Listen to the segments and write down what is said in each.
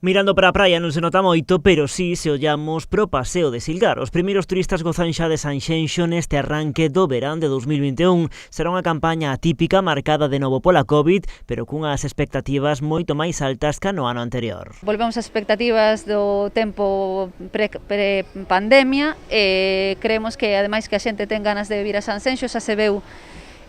Mirando para a praia non se nota moito, pero sí se ollamos pro paseo de Silgar. Os primeiros turistas gozan xa de Sanxenxo neste arranque do verán de 2021. Será unha campaña atípica marcada de novo pola COVID, pero cunhas expectativas moito máis altas que no ano anterior. Volvemos ás expectativas do tempo pre-pandemia e creemos que, ademais, que a xente ten ganas de vir a Sanxenxo. Xa se veu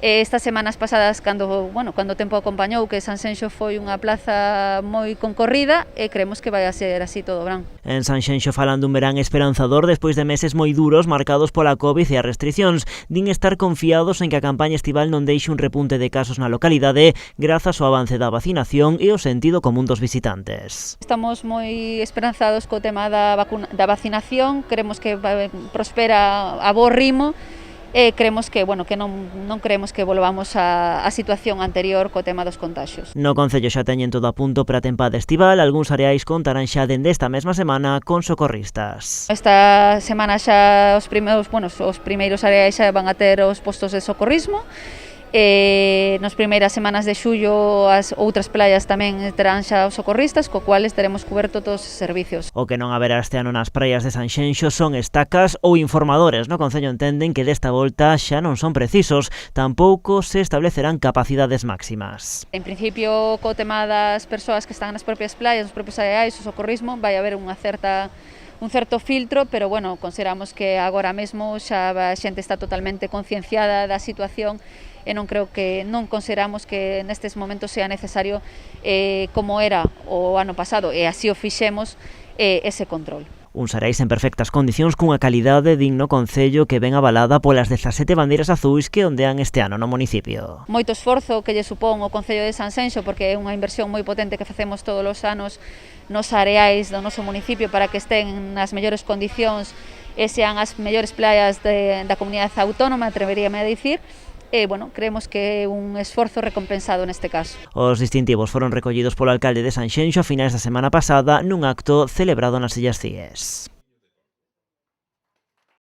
estas semanas pasadas cando o tempo acompañou, que Sanxenxo foi unha plaza moi concorrida e creemos que vai a ser así todo o verán. En Sanxenxo falan dun verán esperanzador despois de meses moi duros marcados pola COVID e as restricións. Din estar confiados en que a campaña estival non deixe un repunte de casos na localidade grazas ao avance da vacinación e o sentido común dos visitantes. Estamos moi esperanzados co tema da vacinación, creemos que prospera a bo ritmo. Creemos que, non creemos que volvamos á situación anterior co tema dos contaxios. No Concello xa teñen todo a punto para a tempada estival. Algúns areais contarán xa dende esta mesma semana con socorristas. Esta semana xa os primeiros areais xa van a ter os postos de socorrismo. Nas primeiras semanas de xullo as outras playas tamén terán xa os socorristas, co cuales teremos cuberto todos os servicios. O que non haberá este ano nas praias de Sanxenxo son estacas ou informadores. No Concello entenden que desta volta xa non son precisos, tampouco se establecerán capacidades máximas. En principio, co tema das persoas que están nas propias playas, nos propios areais, o socorrismo, vai haber un certo filtro, pero consideramos que agora mesmo xa a xente está totalmente concienciada da situación e non consideramos que nestes momentos sea necesario, como era o ano pasado, e así o fixemos, ese control. Uns areais en perfectas condicións cunha calidade digno Concello que ven avalada polas 17 bandeiras azuis que ondean este ano no municipio. Moito esforzo que lle supón o Concello de Sanxenxo, porque é unha inversión moi potente que facemos todos os anos nos areais do noso municipio para que estén nas mellores condicións e sean as mellores playas da comunidade autónoma, atreveríame a dicir. Creemos que é un esforzo recompensado neste caso. Os distintivos foron recollidos polo alcalde de Sanxenxo a finais da semana pasada nun acto celebrado nas Illas Cíes.